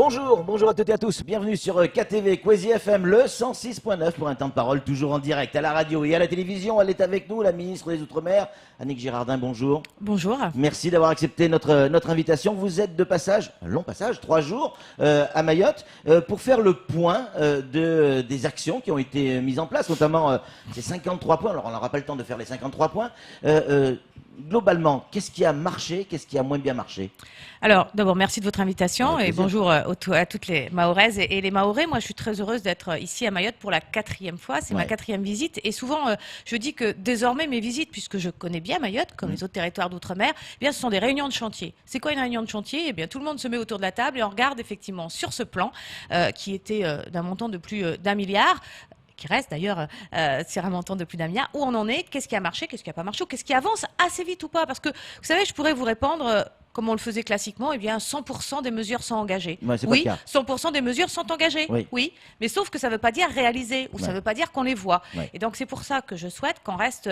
Bonjour à toutes et à tous. Bienvenue sur KTV Kwezi FM, le 106.9 pour un temps de parole toujours en direct à la radio et à la télévision. Elle est avec nous, la ministre des Outre-mer, Annick Girardin. Bonjour. Bonjour. Merci d'avoir accepté notre invitation. Vous êtes de passage, un long passage, 3 jours à Mayotte pour faire le point des actions qui ont été mises en place, notamment ces 53 points. Alors on n'aura pas le temps de faire les 53 points. Globalement, qu'est-ce qui a marché, qu'est-ce qui a moins bien marché? Alors, d'abord, merci de votre invitation et bonjour à toutes les Mahoraises et les Mahorais. Moi, je suis très heureuse d'être ici à Mayotte pour la 4e fois. C'est ma 4e visite et souvent, je dis que désormais, mes visites, puisque je connais bien Mayotte, comme les autres territoires d'outre-mer, eh bien, ce sont des réunions de chantier. C'est quoi une réunion de chantier? Eh bien, tout le monde se met autour de la table et on regarde effectivement sur ce plan qui était d'un montant de plus d'1 milliard. Qui reste d'ailleurs sur un montant de plus d'1 milliard, où on en est, qu'est-ce qui a marché, qu'est-ce qui n'a pas marché, ou qu'est-ce qui avance assez vite ou pas. Parce que, vous savez, je pourrais vous répondre, comme on le faisait classiquement, eh bien 100% des mesures sont engagées. Oui, 100% des mesures sont engagées. Oui, mais sauf que ça ne veut pas dire réaliser, ou ça ne veut pas dire qu'on les voit. Et donc c'est pour ça que je souhaite qu'on reste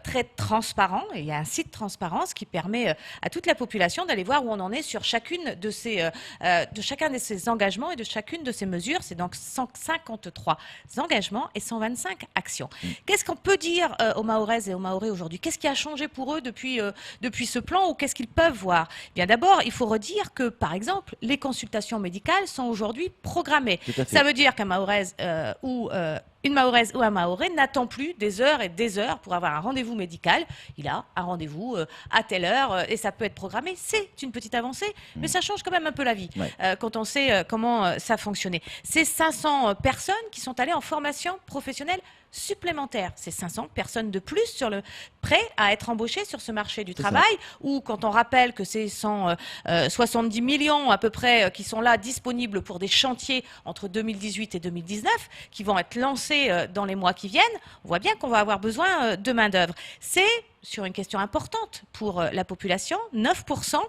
très transparent. Et il y a un site transparence qui permet à toute la population d'aller voir où on en est sur chacune de chacun de ces engagements et de chacune de ces mesures. C'est donc 153 engagements et 125 actions. Qu'est-ce qu'on peut dire aux Mahoraises et aux Mahorais aujourd'hui? Qu'est-ce qui a changé pour eux depuis ce plan, ou qu'est-ce qu'ils peuvent voir? Bien d'abord, il faut redire que, par exemple, les consultations médicales sont aujourd'hui programmées. Ça veut dire qu'un Mahoraise une Mahoraise ou un Mahorais n'attend plus des heures et des heures pour avoir un rendez-vous médical. Il a un rendez-vous à telle heure et ça peut être programmé. C'est une petite avancée, mais ça change quand même un peu la vie quand on sait comment ça fonctionnait. C'est 500 personnes qui sont allées en formation professionnelle supplémentaire. C'est 500 personnes de plus prêts à être embauchées sur ce marché du travail, ou quand on rappelle que c'est 170 millions à peu près qui sont là disponibles pour des chantiers entre 2018 et 2019 qui vont être lancés dans les mois qui viennent, on voit bien qu'on va avoir besoin de main-d'œuvre. C'est sur une question importante pour la population, 9%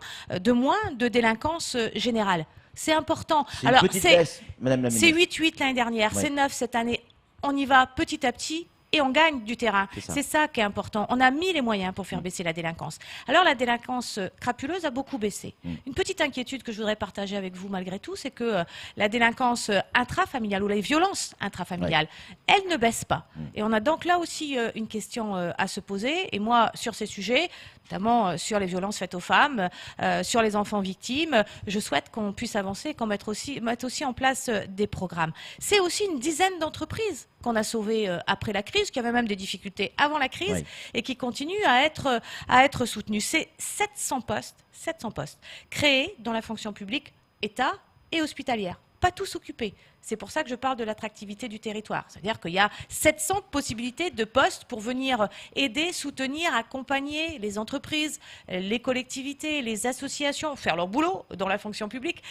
de moins de délinquance générale. C'est important. Alors, c'est 8,8 l'année dernière, c'est 9 cette année. On y va petit à petit et on gagne du terrain. C'est ça qui est important. On a mis les moyens pour faire baisser la délinquance. Alors la délinquance crapuleuse a beaucoup baissé. Une petite inquiétude que je voudrais partager avec vous malgré tout, c'est que la délinquance intrafamiliale ou les violences intrafamiliales, elles ne baissent pas. Et on a donc là aussi une question à se poser. Et moi, sur ces sujets, notamment sur les violences faites aux femmes, sur les enfants victimes, je souhaite qu'on puisse avancer, qu'on mette aussi en place des programmes. C'est aussi une dizaine d'entreprises qu'on a sauvées après la crise, qui avaient même des difficultés avant la crise et qui continuent à être soutenues. C'est 700 postes créés dans la fonction publique, État et hospitalière. Pas tous occupés. C'est pour ça que je parle de l'attractivité du territoire. C'est-à-dire qu'il y a 700 possibilités de postes pour venir aider, soutenir, accompagner les entreprises, les collectivités, les associations, faire leur boulot dans la fonction publique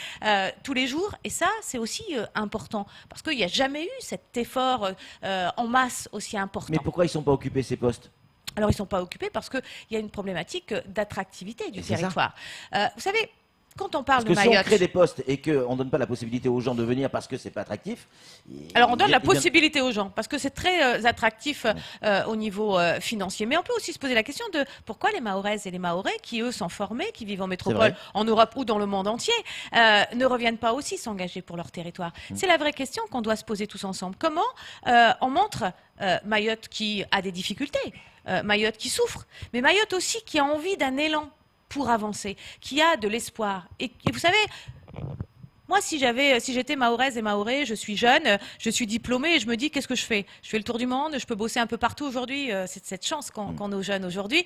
tous les jours. Et ça, c'est aussi important. Parce qu'il n'y a jamais eu cet effort en masse aussi important. Mais pourquoi ils ne sont pas occupés, ces postes? Alors, ils ne sont pas occupés parce qu'il y a une problématique d'attractivité du territoire. Vous savez, quand on parle de Mayotte... si on crée des postes et qu'on ne donne pas la possibilité aux gens de venir parce que ce n'est pas attractif... Alors on donne la possibilité aux gens parce que c'est très attractif au niveau financier. Mais on peut aussi se poser la question de pourquoi les Mahoraises et les Mahorais, qui eux sont formés, qui vivent en métropole, en Europe ou dans le monde entier, ne reviennent pas aussi s'engager pour leur territoire. C'est la vraie question qu'on doit se poser tous ensemble. Comment on montre Mayotte qui a des difficultés, Mayotte qui souffre, mais Mayotte aussi qui a envie d'un élan pour avancer, qui a de l'espoir. Et vous savez, moi, si j'étais Mahoraise et Mahorais, je suis jeune, je suis diplômée et je me dis, qu'est-ce que je fais? Je fais le tour du monde, je peux bosser un peu partout aujourd'hui, c'est cette chance qu'ont nos jeunes aujourd'hui,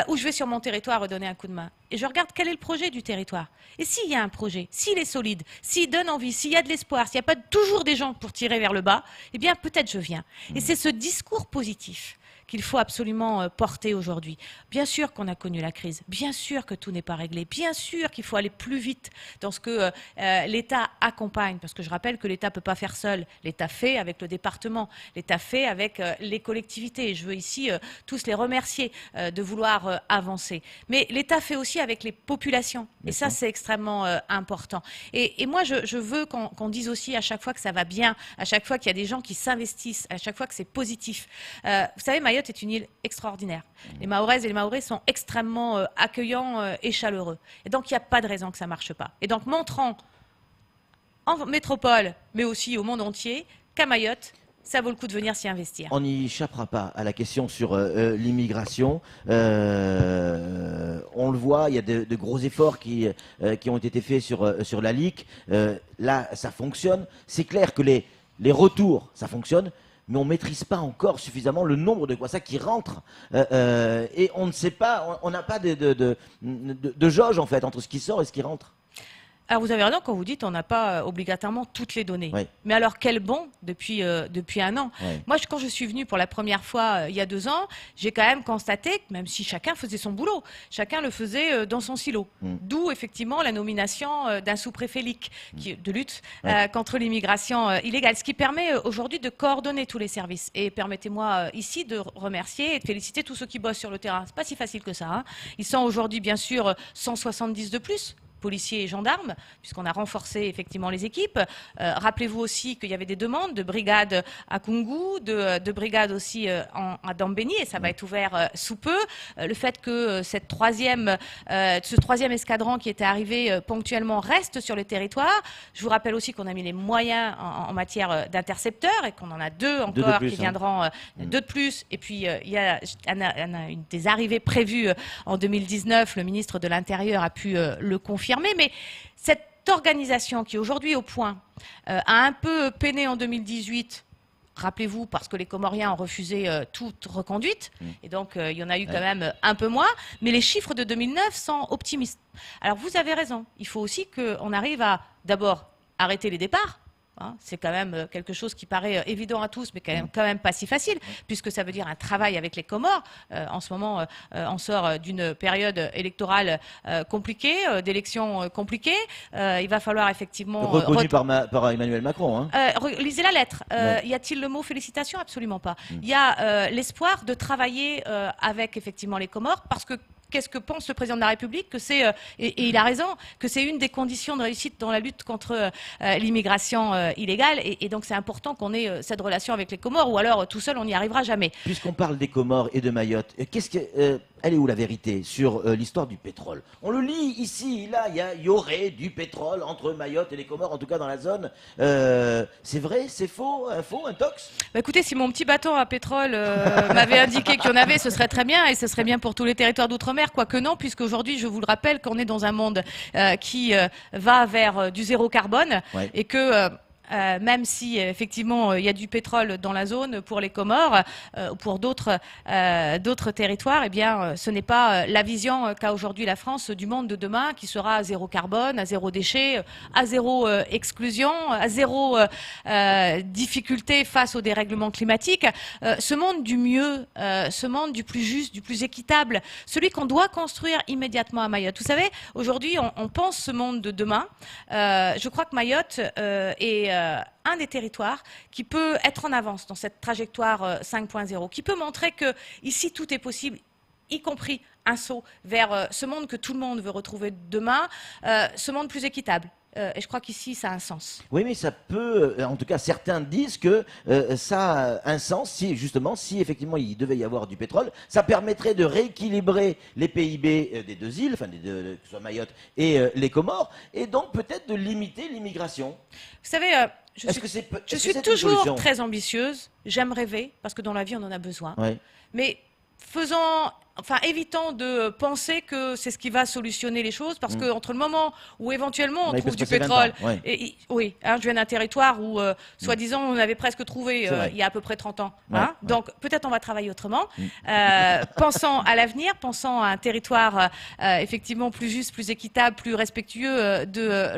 où je vais sur mon territoire redonner un coup de main. Et je regarde quel est le projet du territoire. Et s'il y a un projet, s'il est solide, s'il donne envie, s'il y a de l'espoir, s'il n'y a pas toujours des gens pour tirer vers le bas, eh bien peut-être je viens. Et c'est ce discours positif qu'il faut absolument porter aujourd'hui. Bien sûr qu'on a connu la crise, bien sûr que tout n'est pas réglé, bien sûr qu'il faut aller plus vite dans ce que l'État accompagne, parce que je rappelle que l'État ne peut pas faire seul. L'État fait avec le département, l'État fait avec les collectivités. Et je veux ici tous les remercier de vouloir avancer. Mais l'État fait aussi avec les populations. Et ça, c'est extrêmement important. Et moi, je veux qu'on dise aussi à chaque fois que ça va bien, à chaque fois qu'il y a des gens qui s'investissent, à chaque fois que c'est positif. Vous savez, Mayotte est une île extraordinaire. Les Mahoraises et les Mahorais sont extrêmement accueillants et chaleureux. Et donc, il n'y a pas de raison que ça ne marche pas. Et donc, montrant en métropole, mais aussi au monde entier, qu'à Mayotte, ça vaut le coup de venir s'y investir. On n'y échappera pas à la question sur l'immigration. On le voit, il y a de gros efforts qui ont été faits sur la LIC. Là, ça fonctionne. C'est clair que les retours, ça fonctionne. Mais on ne maîtrise pas encore suffisamment le nombre de Kwassa qui rentrent. Et on ne sait pas, on n'a pas de jauge en fait entre ce qui sort et ce qui rentre. Alors vous avez raison quand vous dites on n'a pas obligatoirement toutes les données. Oui. Mais alors quel bond depuis un an. Oui. Moi quand je suis venue pour la première fois il y a 2 ans, j'ai quand même constaté que même si chacun faisait son boulot, chacun le faisait dans son silo. D'où effectivement la nomination d'un sous-préfet LIC de lutte contre l'immigration illégale. Ce qui permet aujourd'hui de coordonner tous les services. Et permettez-moi ici de remercier et de féliciter tous ceux qui bossent sur le terrain. C'est pas si facile que ça. Hein. Ils sont aujourd'hui bien sûr 170 de plus. Policiers et gendarmes, puisqu'on a renforcé effectivement les équipes. Rappelez-vous aussi qu'il y avait des demandes de brigades à Koungou, de brigades aussi à Dambéni, et ça va être ouvert sous peu. Le fait que ce troisième escadron qui était arrivé ponctuellement reste sur le territoire. Je vous rappelle aussi qu'on a mis les moyens en matière d'intercepteurs et qu'on en a 2 encore qui viendront, 2 de plus. Et puis il y a des arrivées prévues en 2019. Le ministre de l'Intérieur a pu le confirmer. Mais cette organisation qui est aujourd'hui au point a un peu peiné en 2018. Rappelez-vous, parce que les Comoriens ont refusé toute reconduite, et donc il y en a eu quand même un peu moins, mais les chiffres de 2009 sont optimistes. Alors vous avez raison, il faut aussi qu'on arrive à d'abord arrêter les départs. Hein, c'est quand même quelque chose qui paraît évident à tous, mais quand même pas si facile, puisque ça veut dire un travail avec les Comores. En ce moment, on sort d'une période électorale compliquée, d'élections compliquées. Il va falloir effectivement... Reconnu par Emmanuel Macron. Hein. Lisez la lettre. Y a-t-il le mot félicitations? Absolument pas. Il y a l'espoir de travailler avec effectivement les Comores, parce que qu'est-ce que pense le président de la République que c'est, et il a raison, que c'est une des conditions de réussite dans la lutte contre l'immigration illégale. Et donc c'est important qu'on ait cette relation avec les Comores, ou alors tout seul on n'y arrivera jamais. Puisqu'on parle des Comores et de Mayotte, elle est où la vérité sur l'histoire du pétrole? On le lit ici, là, il y aurait du pétrole entre Mayotte et les Comores, en tout cas dans la zone. C'est vrai, c'est faux, un tox? Bah écoutez, si mon petit bâton à pétrole m'avait indiqué qu'il y en avait, ce serait très bien, et ce serait bien pour tous les territoires d'outre-mer, quoique non, puisque aujourd'hui, je vous le rappelle, qu'on est dans un monde qui va vers du zéro carbone, et que... même si effectivement il y a du pétrole dans la zone pour les Comores, pour d'autres territoires, eh bien ce n'est pas la vision qu'a aujourd'hui la France du monde de demain, qui sera à zéro carbone, à zéro déchet, à zéro exclusion, à zéro difficulté face au dérèglement climatique. Ce monde du mieux, ce monde du plus juste, du plus équitable, celui qu'on doit construire immédiatement à Mayotte. Vous savez, aujourd'hui on pense ce monde de demain. Je crois que Mayotte est un des territoires qui peut être en avance dans cette trajectoire 5.0, qui peut montrer que ici tout est possible, y compris un saut vers ce monde que tout le monde veut retrouver demain, ce monde plus équitable. Et je crois qu'ici, ça a un sens. Oui, mais ça peut, en tout cas, certains disent que ça a un sens si effectivement il devait y avoir du pétrole, ça permettrait de rééquilibrer les PIB des 2 îles, enfin que ce soit Mayotte et les Comores, et donc peut-être de limiter l'immigration. Vous savez, je suis toujours très ambitieuse, j'aime rêver, parce que dans la vie, on en a besoin. Ouais. Mais évitons de penser que c'est ce qui va solutionner les choses, parce que entre le moment où éventuellement on trouve du pétrole, je viens d'un territoire où soi-disant on avait presque trouvé il y a à peu près 30 ans. Donc peut-être on va travailler autrement. Pensons à l'avenir, pensons à un territoire effectivement plus juste, plus équitable, plus respectueux de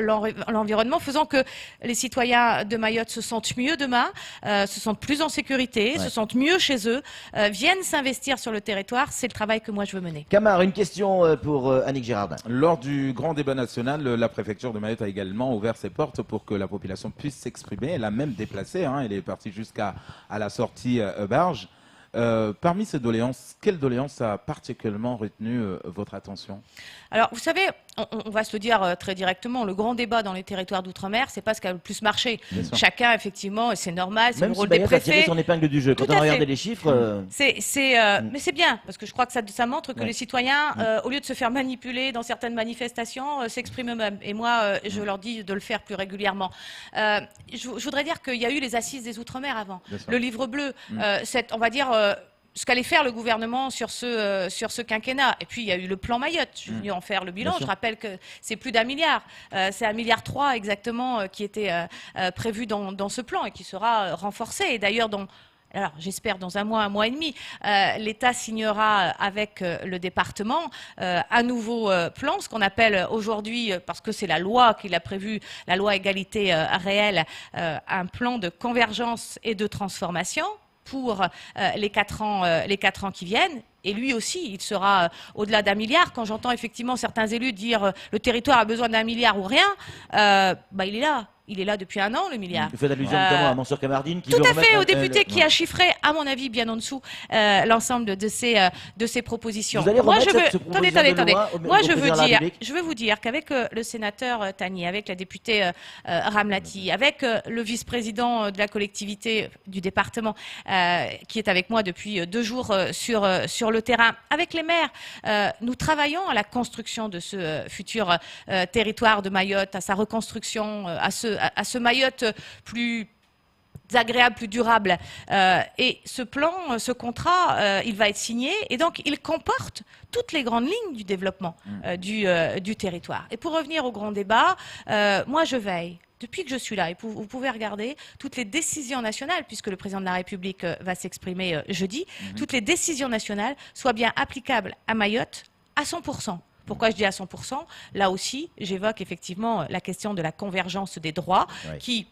l'environnement, faisant que les citoyens de Mayotte se sentent mieux demain, se sentent plus en sécurité, se sentent mieux chez eux, viennent s'investir sur le territoire. C'est le travail que moi je veux mener. Camar, une question pour Annick Girardin. Lors du grand débat national, la préfecture de Mayotte a également ouvert ses portes pour que la population puisse s'exprimer. Elle a même déplacé, elle est partie jusqu'à la sortie Barge. Parmi ces doléances, quelle doléance a particulièrement retenu votre attention? Alors, vous savez, on va se le dire très directement, le grand débat dans les territoires d'outre-mer, c'est pas ce qui a le plus marché. Chacun, effectivement, et c'est normal, c'est le rôle des Mayotte a tiré préfets. son épingle du jeu. Quand Tout on à a fait. regardé les chiffres, Mais c'est bien, parce que je crois que ça montre que Ouais. les citoyens, au lieu de se faire manipuler dans certaines manifestations, s'expriment eux-mêmes. Et moi, je leur dis de le faire plus régulièrement. Je voudrais dire qu'il y a eu les assises des Outre-mer avant, Bien sûr. le livre bleu, on va dire... ce qu'allait faire le gouvernement sur ce quinquennat. Et puis, il y a eu le plan Mayotte. Je suis venue en faire le bilan. Bien sûr. Je rappelle que c'est plus d'1 milliard. C'est 1,3 milliard exactement qui était prévu dans ce plan et qui sera renforcé. Et d'ailleurs, alors, j'espère dans un mois et demi, l'État signera avec le département un nouveau plan, ce qu'on appelle aujourd'hui, parce que c'est la loi qui l'a prévu, la loi égalité réelle, un plan de convergence et de transformation pour les 4 ans qui viennent. Et lui aussi, il sera au-delà d'1 milliard. Quand j'entends effectivement certains élus dire le territoire a besoin d'1 milliard ou rien, il est là. Il est là depuis 1 an, le milliard. vous faites allusion notamment à Mansour Kamardine qui Tout veut à remettre fait, un- au député qui ouais. a chiffré, à mon avis, bien en dessous, l'ensemble de ces propositions. Vous allez Moi, remettre je veux... cette proposition Attendez. de loi Moi, au président de la République je veux vous dire qu'avec le sénateur Tani, avec la députée Ramlati, avec le vice-président de la collectivité du département, qui est avec moi depuis 2 jours sur le terrain, avec les maires, nous travaillons à la construction de ce futur territoire de Mayotte, à sa reconstruction, à ce Mayotte plus agréable, plus durable. Et ce plan, ce contrat, il va être signé et donc il comporte toutes les grandes lignes du développement du territoire. Et pour revenir au grand débat, moi je veille. Depuis que je suis là, et vous pouvez regarder toutes les décisions nationales, puisque le président de la République va s'exprimer jeudi, toutes les décisions nationales soient bien applicables à Mayotte à 100%. Pourquoi je dis à 100%? Là aussi, j'évoque effectivement la question de la convergence des droits, Ouais. qui,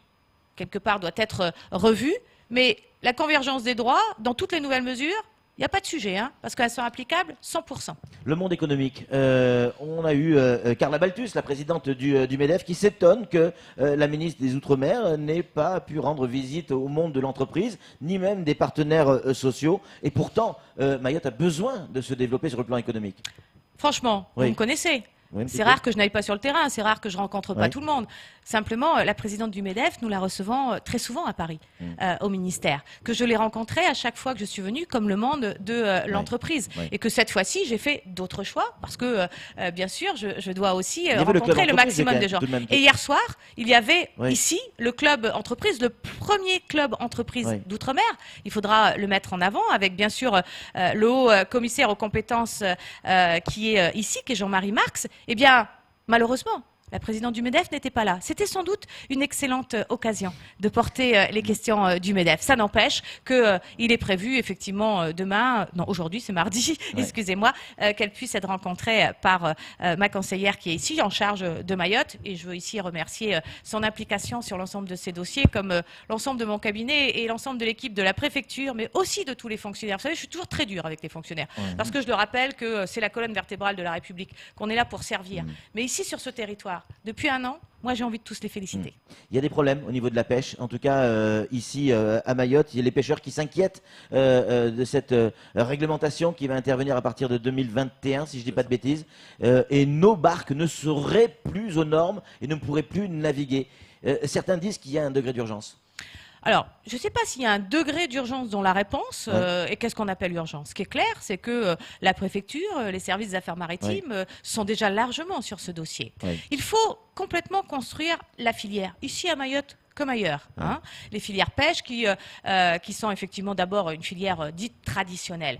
quelque part, doit être revue. Mais la convergence des droits, dans toutes les nouvelles mesures, il n'y a pas de sujet, parce qu'elles sont applicables 100%. Le monde économique. On a eu Carla Baltus, la présidente du MEDEF, qui s'étonne que la ministre des Outre-mer n'ait pas pu rendre visite au monde de l'entreprise, ni même des partenaires sociaux. Et pourtant, Mayotte a besoin de se développer sur le plan économique. Franchement, Oui. vous me connaissez. Oui, un petit C'est peu. rare que je n'aille pas sur le terrain, c'est rare que je rencontre pas Oui. tout le monde. Simplement, la présidente du MEDEF, nous la recevons très souvent à Paris, au ministère. Que je l'ai rencontrée à chaque fois que je suis venue comme le monde de l'entreprise. Oui. Et que cette fois-ci, j'ai fait d'autres choix parce que, bien sûr, je dois aussi avait le club rencontrer le entreprise, maximum quand de gens. même, tout de même. Et hier soir, il y avait Oui. ici le club entreprise, le premier club entreprise Oui. d'outre-mer. Il faudra le mettre en avant avec, bien sûr, le haut commissaire aux compétences qui est ici, qui est Jean-Marie Marx. Eh bien, malheureusement, la présidente du MEDEF n'était pas là. C'était sans doute une excellente occasion de porter les questions du MEDEF. Ça n'empêche qu'il est prévu effectivement demain, non aujourd'hui c'est mardi, Ouais. excusez-moi, qu'elle puisse être rencontrée par ma conseillère qui est ici en charge de Mayotte. Et je veux ici remercier son implication sur l'ensemble de ces dossiers, comme l'ensemble de mon cabinet et l'ensemble de l'équipe de la préfecture, mais aussi de tous les fonctionnaires. Vous savez, je suis toujours très dure avec les fonctionnaires, parce que je le rappelle que c'est la colonne vertébrale de la République, qu'on est là pour servir. Mais ici, sur ce territoire, depuis 1 an, moi j'ai envie de tous les féliciter. Il y a des problèmes au niveau de la pêche. En tout cas, ici à Mayotte, il y a les pêcheurs qui s'inquiètent de cette réglementation qui va intervenir à partir de 2021, si je ne dis pas de bêtises. Et nos barques ne seraient plus aux normes et ne pourraient plus naviguer. Certains disent qu'il y a un degré d'urgence. Alors, je ne sais pas s'il y a un degré d'urgence dans la réponse et qu'est-ce qu'on appelle urgence. Ce qui est clair, c'est que la préfecture, les services des affaires maritimes sont déjà largement sur ce dossier. Oui. Il faut complètement construire la filière, ici à Mayotte comme ailleurs. Les filières pêche qui sont effectivement d'abord une filière dite traditionnelle.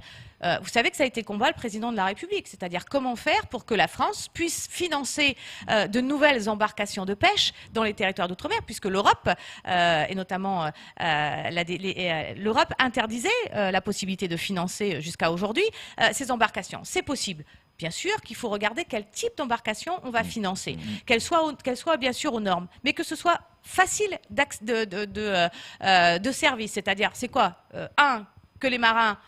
Vous savez que ça a été combat le président de la République, c'est-à-dire comment faire pour que la France puisse financer de nouvelles embarcations de pêche dans les territoires d'outre-mer, puisque l'Europe, et notamment l'Europe interdisait la possibilité de financer jusqu'à aujourd'hui ces embarcations. C'est possible. Bien sûr qu'il faut regarder quel type d'embarcation on va financer, qu'elle soit bien sûr aux normes, mais que ce soit facile de service. C'est-à-dire, c'est quoi que les marins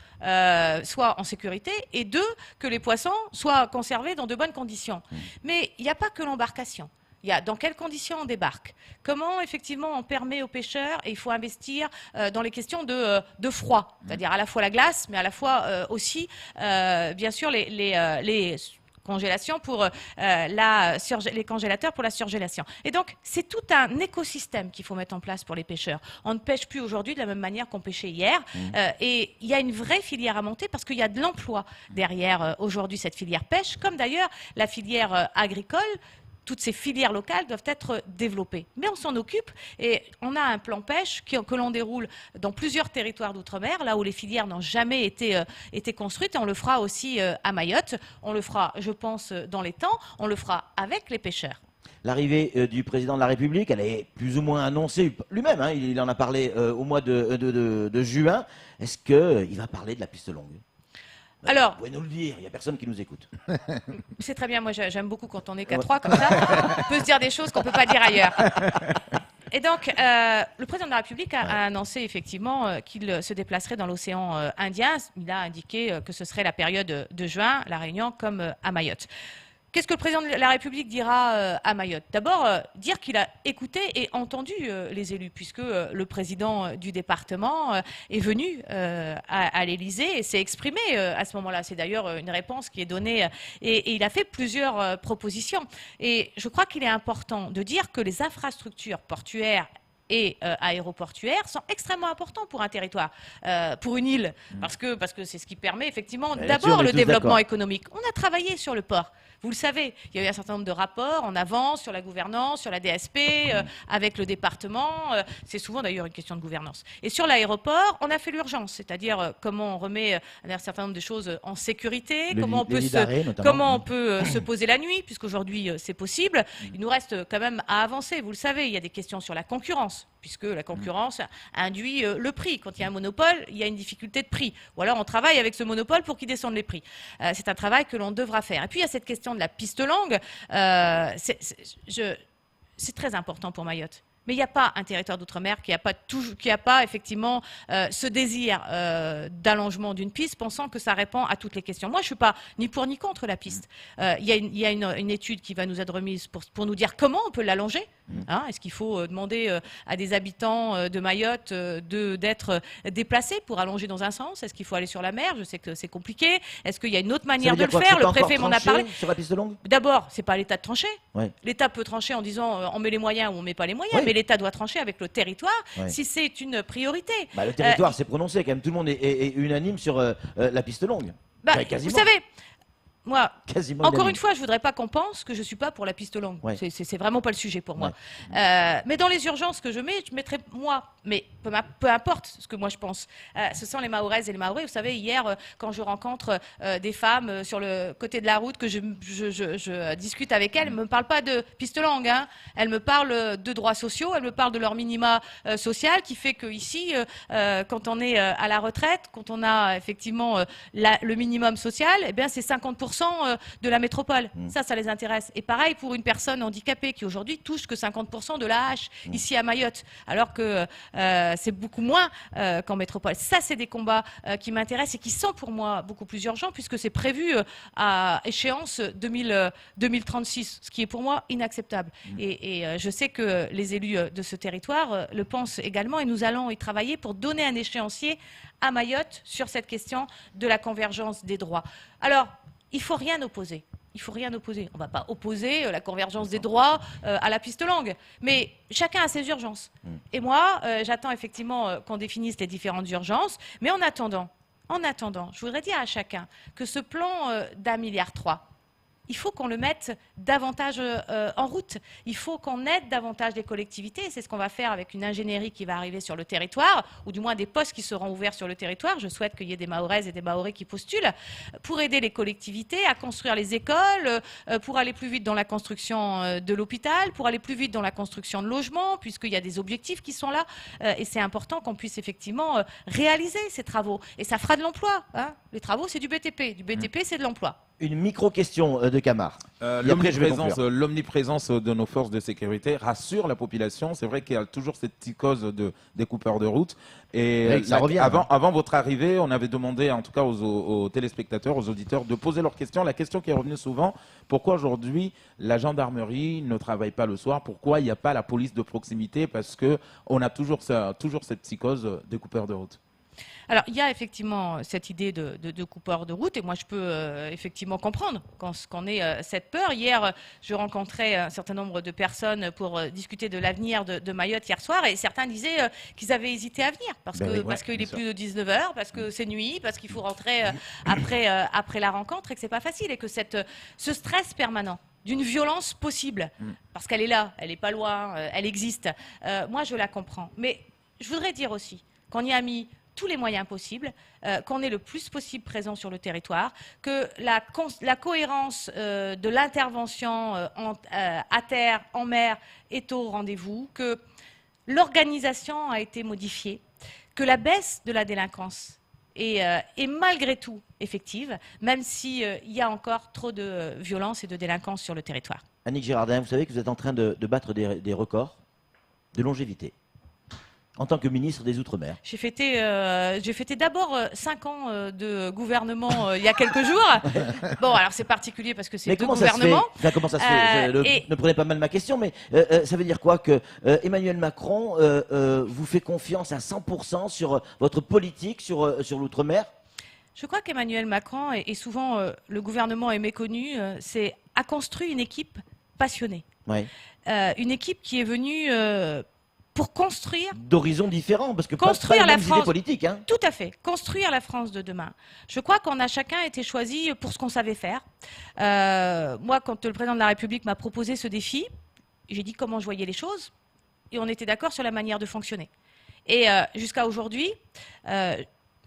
soient en sécurité, et 2, que les poissons soient conservés dans de bonnes conditions. Mais il n'y a pas que l'embarcation. Il y a dans quelles conditions on débarque, comment effectivement on permet aux pêcheurs, et il faut investir dans les questions de froid, c'est-à-dire à la fois la glace, mais à la fois aussi, bien sûr, les congélation pour les congélateurs pour la surgélation. Et donc, c'est tout un écosystème qu'il faut mettre en place pour les pêcheurs. On ne pêche plus aujourd'hui de la même manière qu'on pêchait hier. Et il y a une vraie filière à monter parce qu'il y a de l'emploi derrière aujourd'hui cette filière pêche, comme d'ailleurs la filière agricole. Toutes ces filières locales doivent être développées. Mais on s'en occupe et on a un plan pêche que l'on déroule dans plusieurs territoires d'outre-mer, là où les filières n'ont jamais été construites. Et on le fera aussi à Mayotte. On le fera, je pense, dans les temps. On le fera avec les pêcheurs. L'arrivée du président de la République, elle est plus ou moins annoncée lui-même. Hein, il en a parlé au mois de juin. Est-ce qu'il va parler de la piste longue ? Alors, vous pouvez nous le dire, il n'y a personne qui nous écoute. C'est très bien, moi j'aime beaucoup quand on est qu'à trois comme ça. On peut se dire des choses qu'on ne peut pas dire ailleurs. Et donc, le président de la République a annoncé effectivement qu'il se déplacerait dans l'océan Indien. Il a indiqué que ce serait la période de juin, la Réunion comme à Mayotte. Qu'est-ce que le président de la République dira à Mayotte? D'abord, dire qu'il a écouté et entendu les élus, puisque le président du département est venu à l'Élysée et s'est exprimé à ce moment-là. C'est d'ailleurs une réponse qui est donnée et il a fait plusieurs propositions. Et je crois qu'il est important de dire que les infrastructures portuaires et aéroportuaires sont extrêmement importants pour un territoire, pour une île, parce que c'est ce qui permet effectivement d'abord le développement économique. On a travaillé sur le port. Vous le savez, il y a eu un certain nombre de rapports en avance sur la gouvernance, sur la DSP, avec le département. C'est souvent d'ailleurs une question de gouvernance. Et sur l'aéroport, on a fait l'urgence, c'est-à-dire comment on remet un certain nombre de choses en sécurité, comment on peut se poser la nuit, puisqu'aujourd'hui c'est possible. Il nous reste quand même à avancer. Vous le savez, il y a des questions sur la concurrence, puisque la concurrence induit le prix. Quand il y a un monopole, il y a une difficulté de prix. Ou alors on travaille avec ce monopole pour qu'il descende les prix. C'est un travail que l'on devra faire. Et puis il y a cette question de la piste longue. C'est très important pour Mayotte. Mais il n'y a pas un territoire d'outre-mer qui n'a pas effectivement ce désir d'allongement d'une piste, pensant que ça répond à toutes les questions. Moi, je ne suis pas ni pour ni contre la piste. Il y a une étude qui va nous être remise pour nous dire comment on peut l'allonger. Hein, est-ce qu'il faut demander à des habitants de Mayotte d'être déplacés pour allonger dans un sens? Est-ce qu'il faut aller sur la mer? Je sais que c'est compliqué. Est-ce qu'il y a une autre manière de le faire? Le préfet m'en a parlé. Sur la piste longue? D'abord, c'est pas à l'État de trancher. Ouais. L'État peut trancher en disant on met les moyens ou on met pas les moyens, mais l'État doit trancher avec le territoire si c'est une priorité. Le territoire s'est prononcé quand même. Tout le monde est unanime sur la piste longue. Vous savez. Moi, quasiment encore une fois, je ne voudrais pas qu'on pense que je ne suis pas pour la piste longue. Ouais. C'est vraiment pas le sujet pour moi. Mais dans les urgences que je mettrai moi, mais peu importe ce que moi je pense. Ce sont les Mahoraises et les Mahorais. Vous savez, hier, quand je rencontre des femmes sur le côté de la route, que je discute avec elles ne me parlent pas de piste longue. Hein. Elles me parlent de droits sociaux, elles me parlent de leur minima social, qui fait qu'ici, quand on est à la retraite, quand on a effectivement le minimum social, eh bien, c'est 50% de la métropole. Ça les intéresse. Et pareil pour une personne handicapée qui aujourd'hui touche que 50% de l'AH ici à Mayotte, alors que c'est beaucoup moins qu'en métropole. Ça, c'est des combats qui m'intéressent et qui sont pour moi beaucoup plus urgents puisque c'est prévu à échéance 2036, ce qui est pour moi inacceptable. Et je sais que les élus de ce territoire le pensent également et nous allons y travailler pour donner un échéancier à Mayotte sur cette question de la convergence des droits. Alors, il ne faut rien opposer. Il faut rien opposer. On ne va pas opposer la convergence des droits à la piste longue. Mais chacun a ses urgences. Et moi, j'attends effectivement qu'on définisse les différentes urgences. Mais en attendant, je voudrais dire à chacun que ce plan d'1,3 milliard, il faut qu'on le mette davantage en route. Il faut qu'on aide davantage les collectivités. C'est ce qu'on va faire avec une ingénierie qui va arriver sur le territoire, ou du moins des postes qui seront ouverts sur le territoire. Je souhaite qu'il y ait des Mahoraises et des Mahorais qui postulent pour aider les collectivités à construire les écoles, pour aller plus vite dans la construction de l'hôpital, pour aller plus vite dans la construction de logements, puisqu'il y a des objectifs qui sont là. Et c'est important qu'on puisse effectivement réaliser ces travaux. Et ça fera de l'emploi. Hein. Les travaux, c'est du BTP. Du BTP, c'est de l'emploi. Une micro-question de Camar. Et après, je vais conclure. L'omniprésence de nos forces de sécurité rassure la population. C'est vrai qu'il y a toujours cette psychose des coupeurs de route. Et Oui, ça revient, avant votre arrivée, on avait demandé, en tout cas aux téléspectateurs, aux auditeurs, de poser leurs questions. La question qui est revenue souvent, pourquoi aujourd'hui la gendarmerie ne travaille pas le soir? Pourquoi il n'y a pas la police de proximité? Parce qu'on a toujours cette psychose des coupeurs de route. Alors, il y a effectivement cette idée de coupeur de route, et moi, je peux effectivement comprendre qu'on ait cette peur. Hier, je rencontrais un certain nombre de personnes pour discuter de l'avenir de Mayotte hier soir, et certains disaient qu'ils avaient hésité à venir, parce qu'il est plus de 19 h, parce que c'est nuit, parce qu'il faut rentrer après la rencontre, et que c'est pas facile, et que ce stress permanent d'une violence possible, parce qu'elle est là, elle n'est pas loin, elle existe. Moi, je la comprends. Mais je voudrais dire aussi qu'on y a mis tous les moyens possibles, qu'on est le plus possible présent sur le territoire, que la cohérence de l'intervention à terre, en mer, est au rendez-vous, que l'organisation a été modifiée, que la baisse de la délinquance est malgré tout effective, même s'il y a encore trop de violence et de délinquance sur le territoire. Annick Girardin, vous savez que vous êtes en train de battre des records de longévité en tant que ministre des Outre-mer. J'ai fêté d'abord 5 ans de gouvernement il y a quelques jours. Bon, alors c'est particulier parce que c'est deux gouvernements. Comment ça se fait Ne prenez pas mal ma question, mais ça veut dire quoi que Emmanuel Macron vous fait confiance à 100% sur votre politique sur l'Outre-mer? Je crois qu'Emmanuel Macron, et souvent le gouvernement est méconnu, a construit une équipe passionnée. Ouais. Une équipe qui est venue pour construire d'horizons différents, parce que construire pas les la mêmes France, idées politiques. Hein. Tout à fait, construire la France de demain. Je crois qu'on a chacun été choisi pour ce qu'on savait faire. Moi, quand le président de la République m'a proposé ce défi, j'ai dit comment je voyais les choses, et on était d'accord sur la manière de fonctionner. Et jusqu'à aujourd'hui,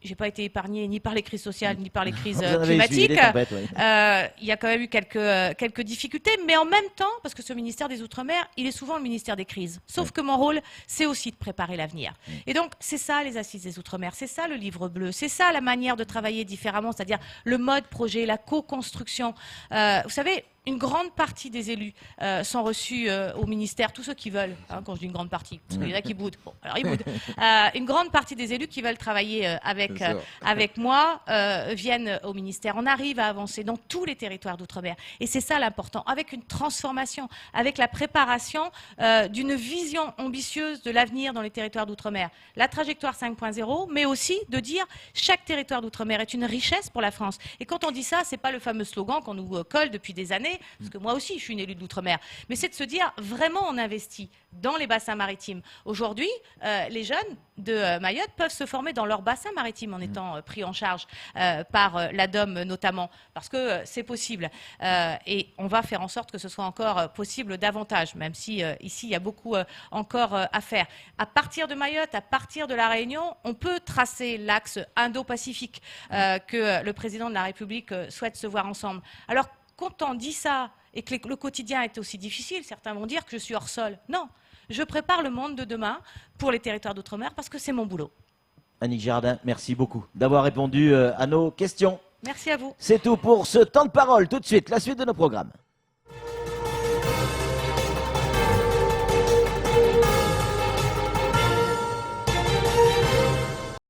j'ai pas été épargnée ni par les crises sociales ni par les crises climatiques. Il y a quand même eu quelques difficultés, mais en même temps, parce que ce ministère des Outre-mer, il est souvent le ministère des crises. Sauf que mon rôle, c'est aussi de préparer l'avenir. Et donc, c'est ça les Assises des Outre-mer, c'est ça le livre bleu, c'est ça la manière de travailler différemment, c'est-à-dire le mode projet, la co-construction. Vous savez, une grande partie des élus sont reçus au ministère, tous ceux qui veulent, hein, quand je dis une grande partie, parce qu'il y en a qui boudent, bon, alors ils boudent. Une grande partie des élus qui veulent travailler avec moi viennent au ministère. On arrive à avancer dans tous les territoires d'outre-mer. Et c'est ça l'important, avec une transformation, avec la préparation d'une vision ambitieuse de l'avenir dans les territoires d'outre-mer. La trajectoire 5.0, mais aussi de dire chaque territoire d'outre-mer est une richesse pour la France. Et quand on dit ça, c'est pas le fameux slogan qu'on nous colle depuis des années, parce que moi aussi je suis une élue de l'outre-mer, mais c'est de se dire vraiment on investit dans les bassins maritimes. Aujourd'hui, les jeunes de Mayotte peuvent se former dans leur bassin maritime en étant pris en charge par l'ADOM notamment, parce que c'est possible. Et on va faire en sorte que ce soit encore possible davantage, même si ici il y a beaucoup encore à faire. À partir de Mayotte, à partir de la Réunion, on peut tracer l'axe Indo-Pacifique que le président de la République souhaite se voir ensemble. Alors, quand on dit ça et que le quotidien est aussi difficile, certains vont dire que je suis hors sol. Non, je prépare le monde de demain pour les territoires d'outre-mer parce que c'est mon boulot. Annick Girardin, merci beaucoup d'avoir répondu à nos questions. Merci à vous. C'est tout pour ce temps de parole. Tout de suite, la suite de nos programmes.